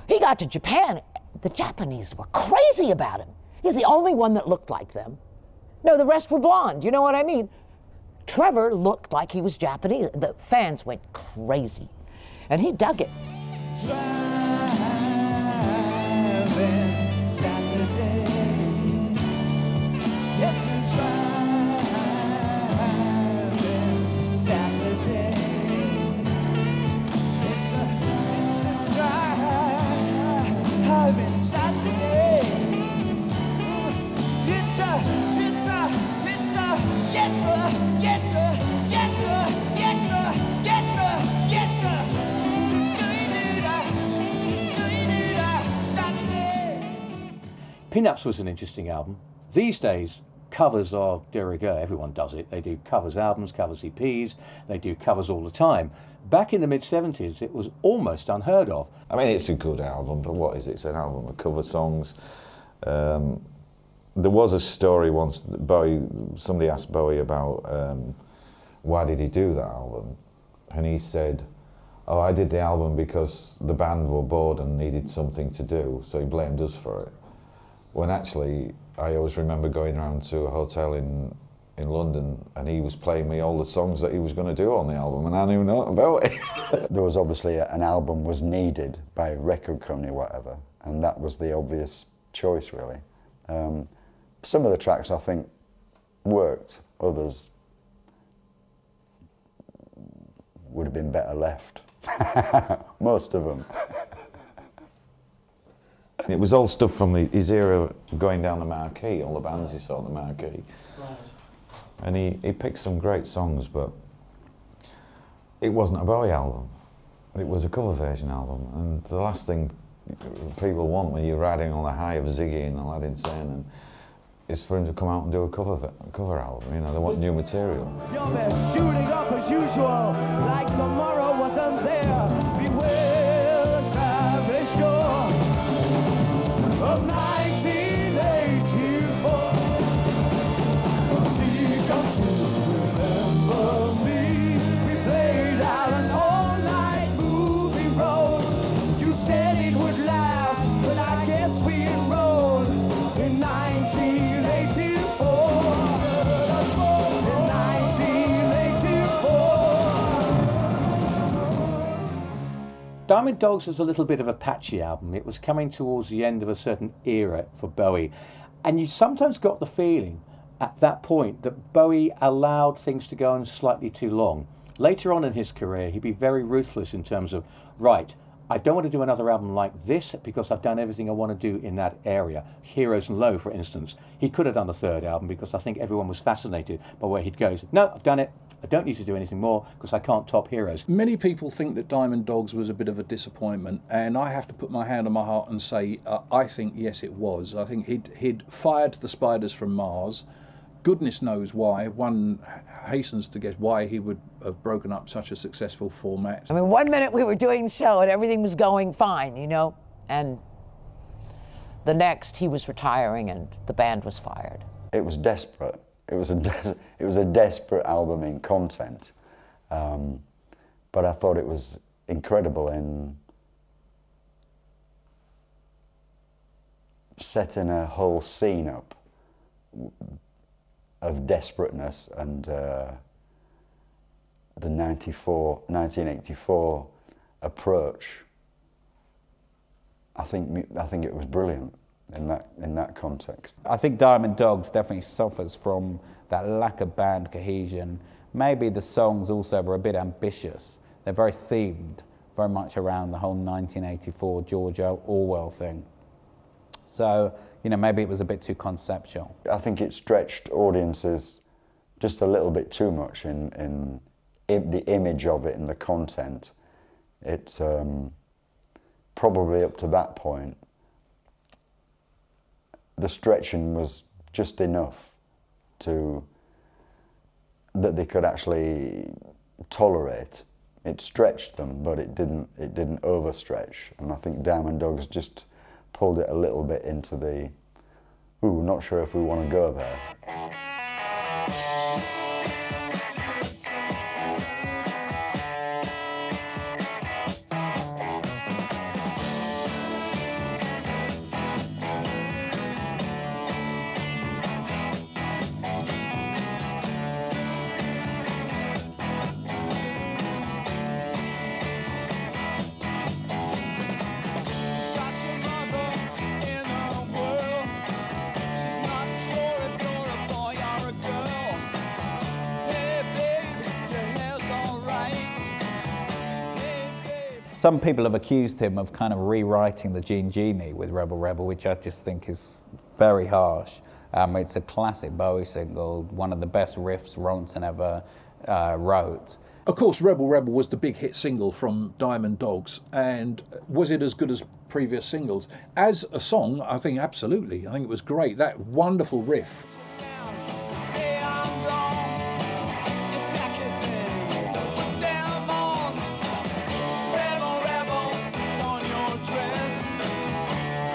he got to Japan. The Japanese were crazy about him. He's the only one that looked like them. No, the rest were blonde. You know what I mean? Trevor looked like he was Japanese. The fans went crazy, and he dug it. Driving Saturday. It's a driving Saturday. It's a driving Saturday. It's a yes sir, yes sir, yes sir, yes sir, yes sir, yes sir. Pin-Ups was an interesting album. These days, covers are de rigueur. Everyone does it. They do covers albums, covers EPs. They do covers all the time. Back in the mid-70s, it was almost unheard of. I mean, it's a good album, but what is it? It's an album of cover songs. There was a story once that somebody asked Bowie about why did he do that album, and he said, "Oh, I did the album because the band were bored and needed something to do, so he blamed us for it." When actually, I always remember going around to a hotel in London, and he was playing me all the songs that he was going to do on the album, and I knew nothing about it. There was obviously an album was needed by a record company or whatever, and that was the obvious choice, really. Some of the tracks I think worked, others would have been better left. Most of them. It was all stuff from his era going down the marquee, all the bands he saw on the marquee. Right. And he picked some great songs, but it wasn't a Bowie album. It was a cover version album. And the last thing people want when you're riding on the high of Ziggy and Aladdin Sane is for him to come out and do a cover album. You know, they want new material. You're shooting up as usual, like tomorrow wasn't there. Beware the savage shore of 1984. See, come to remember me. We played out an all-night movie road. You said it would last, but I guess we enrolled in 1984. Diamond Dogs was a little bit of a patchy album. It was coming towards the end of a certain era for Bowie. And you sometimes got the feeling at that point that Bowie allowed things to go on slightly too long. Later on in his career, he'd be very ruthless in terms of, right, I don't want to do another album like this because I've done everything I want to do in that area. Heroes and Low, for instance. He could have done a third album because I think everyone was fascinated by where he'd go. So, no, I've done it. I don't need to do anything more because I can't top Heroes. Many people think that Diamond Dogs was a bit of a disappointment, and I have to put my hand on my heart and say I think yes, it was. I think he'd fired the Spiders from Mars. Goodness knows why. One hastens to guess why he would have broken up such a successful format. I mean, one minute we were doing the show and everything was going fine, you know, and the next he was retiring and the band was fired. It was desperate. It was a desperate album in content, but I thought it was incredible in setting a whole scene up of desperateness and the 1984 approach. I think it was brilliant in that context. I think Diamond Dogs definitely suffers from that lack of band cohesion. Maybe the songs also were a bit ambitious. They're very themed, very much around the whole 1984 George Orwell thing. So, you know, maybe it was a bit too conceptual. I think it stretched audiences just a little bit too much in the image of it and the content. It's probably up to that point, the stretching was just enough that they could actually tolerate. It stretched them, but it didn't overstretch. And I think Diamond Dogs just pulled it a little bit into the, ooh, not sure if we want to go there. Some people have accused him of kind of rewriting the Gene Genie with Rebel Rebel, which I just think is very harsh. It's a classic Bowie single, one of the best riffs Ronson ever wrote. Of course, Rebel Rebel was the big hit single from Diamond Dogs, and was it as good as previous singles? As a song, I think absolutely. I think it was great. That wonderful riff. Say I'm gone, it's everything. Don't put them on. Rebel, rebel, it's on your dress.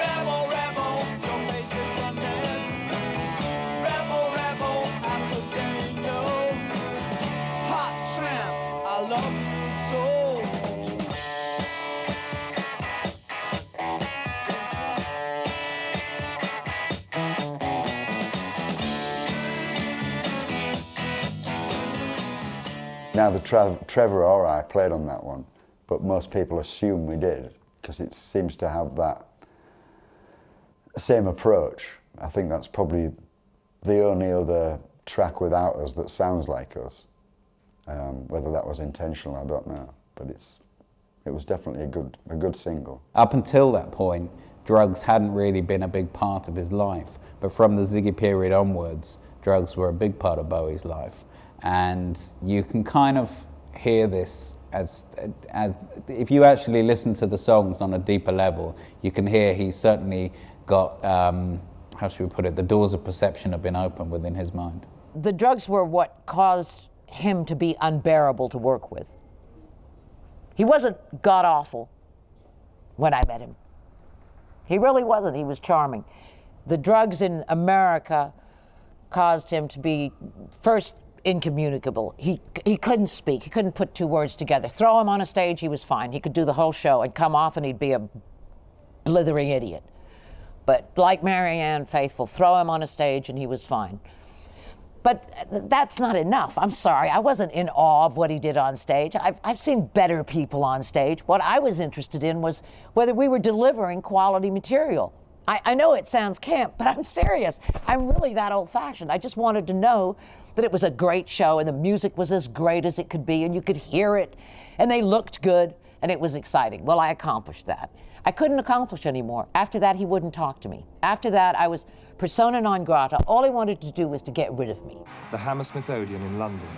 Rebel, rebel, your face is a mess. Rebel, rebel, how could they know? Hot tramp, I love you so. Now the Trevor or I played on that one, but most people assume we did because it seems to have that same approach. I think that's probably the only other track without us that sounds like us. Whether that was intentional, I don't know, but it was definitely a good single. Up until that point, drugs hadn't really been a big part of his life, but from the Ziggy period onwards, drugs were a big part of Bowie's life. And you can kind of hear this as if you actually listen to the songs on a deeper level, you can hear he's certainly got, how should we put it, the doors of perception have been opened within his mind. The drugs were what caused him to be unbearable to work with. He wasn't god-awful when I met him. He really wasn't. He was charming. The drugs in America caused him to be, first, incommunicable. He couldn't speak. He couldn't put two words together. Throw him on a stage, he was fine. He could do the whole show and come off and he'd be a blithering idiot. But like Marianne Faithfull, throw him on a stage and he was fine. But that's not enough. I'm sorry, I wasn't in awe of what he did on stage. I've seen better people on stage. What I was interested in was whether we were delivering quality material. I know it sounds camp, but I'm serious. I'm really that old-fashioned. I just wanted to know that it was a great show and the music was as great as it could be and you could hear it and they looked good and it was exciting. Well, I accomplished that. I couldn't accomplish anymore. After that, he wouldn't talk to me. After that, I was persona non grata. All he wanted to do was to get rid of me. The Hammersmith Odeon in London.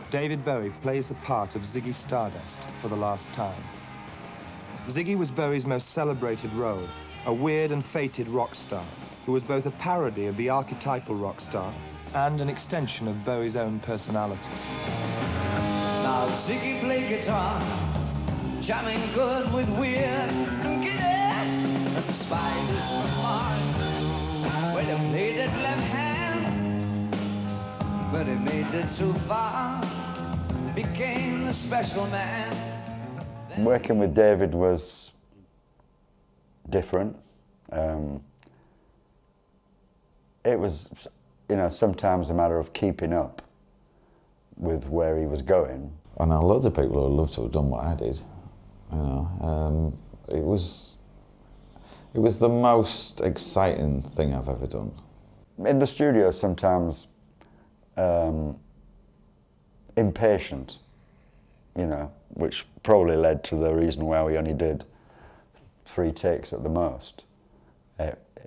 David Bowie plays the part of Ziggy Stardust for the last time. Ziggy was Bowie's most celebrated role, a weird and fated rock star who was both a parody of the archetypal rock star and an extension of Bowie's own personality. Now Ziggy played guitar, jamming good with weird the spiders from Mars, where they played that left hand, but he made it too far, became the special man. Working with David was different. It was, you know, sometimes a matter of keeping up with where he was going. I know loads of people who would love to have done what I did. You know, it was the most exciting thing I've ever done. In the studio, sometimes impatient, you know, which probably led to the reason why we only did 3 takes at the most.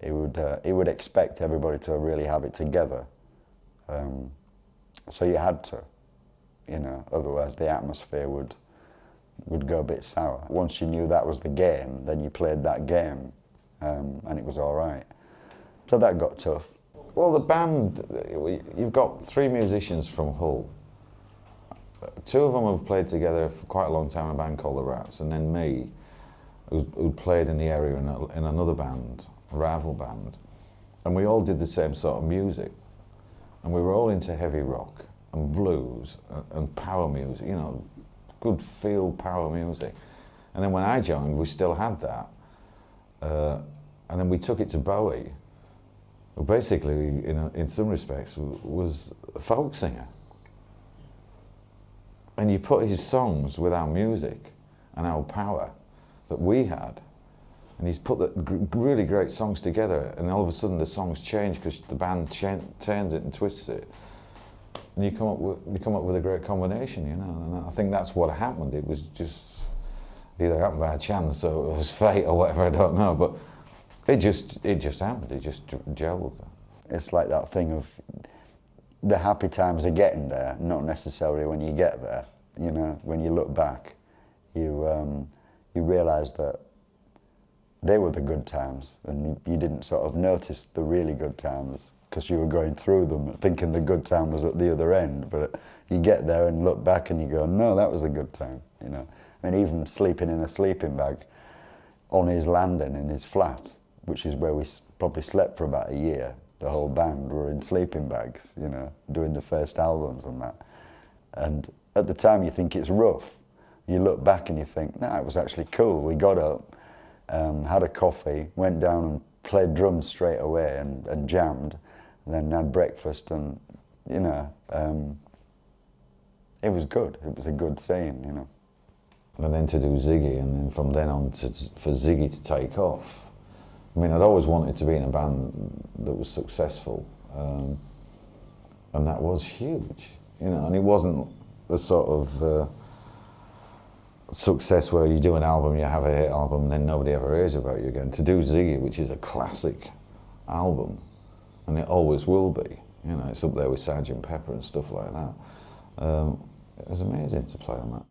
He would expect everybody to really have it together. So you had to, you know, otherwise the atmosphere would go a bit sour. Once you knew that was the game, then you played that game, and it was all right. So that got tough. Well, the band, you've got 3 musicians from Hull. 2 of them have played together for quite a long time in a band called The Rats, and then me, who played in the area in another band, a rival band. And we all did the same sort of music. And we were all into heavy rock and blues and power music, you know, good feel power music. And then when I joined, we still had that. And then we took it to Bowie, who basically, in some respects, was a folk singer. And you put his songs with our music and our power that we had, and he's put the really great songs together, and all of a sudden the songs change because the band turns it and twists it, and you come up with a great combination, you know. And I think that's what happened. It was just either happened by chance or it was fate or whatever, I don't know, but it just happened. It just gelled. It's like that thing of the happy times are getting there, not necessarily when you get there. you know, when you look back, you realise that they were the good times, and you didn't sort of notice the really good times because you were going through them thinking the good time was at the other end. But you get there and look back and you go, no, that was a good time, you know. I mean, even sleeping in a sleeping bag on his landing in his flat, which is where we probably slept for about a year. The whole band were in sleeping bags, you know, doing the first albums and that. And at the time you think it's rough. You look back and you think, no, it was actually cool. We got up, had a coffee, went down and played drums straight away and jammed, and then had breakfast, and, you know, it was good. It was a good scene, you know. And then to do Ziggy, and then from then on for Ziggy to take off. I mean, I'd always wanted to be in a band that was successful, and that was huge, you know. And it wasn't the sort of success where you do an album, you have a hit album, and then nobody ever hears about you again. To do Ziggy, which is a classic album, and it always will be, you know, it's up there with Sgt. Pepper and stuff like that. It was amazing to play on that.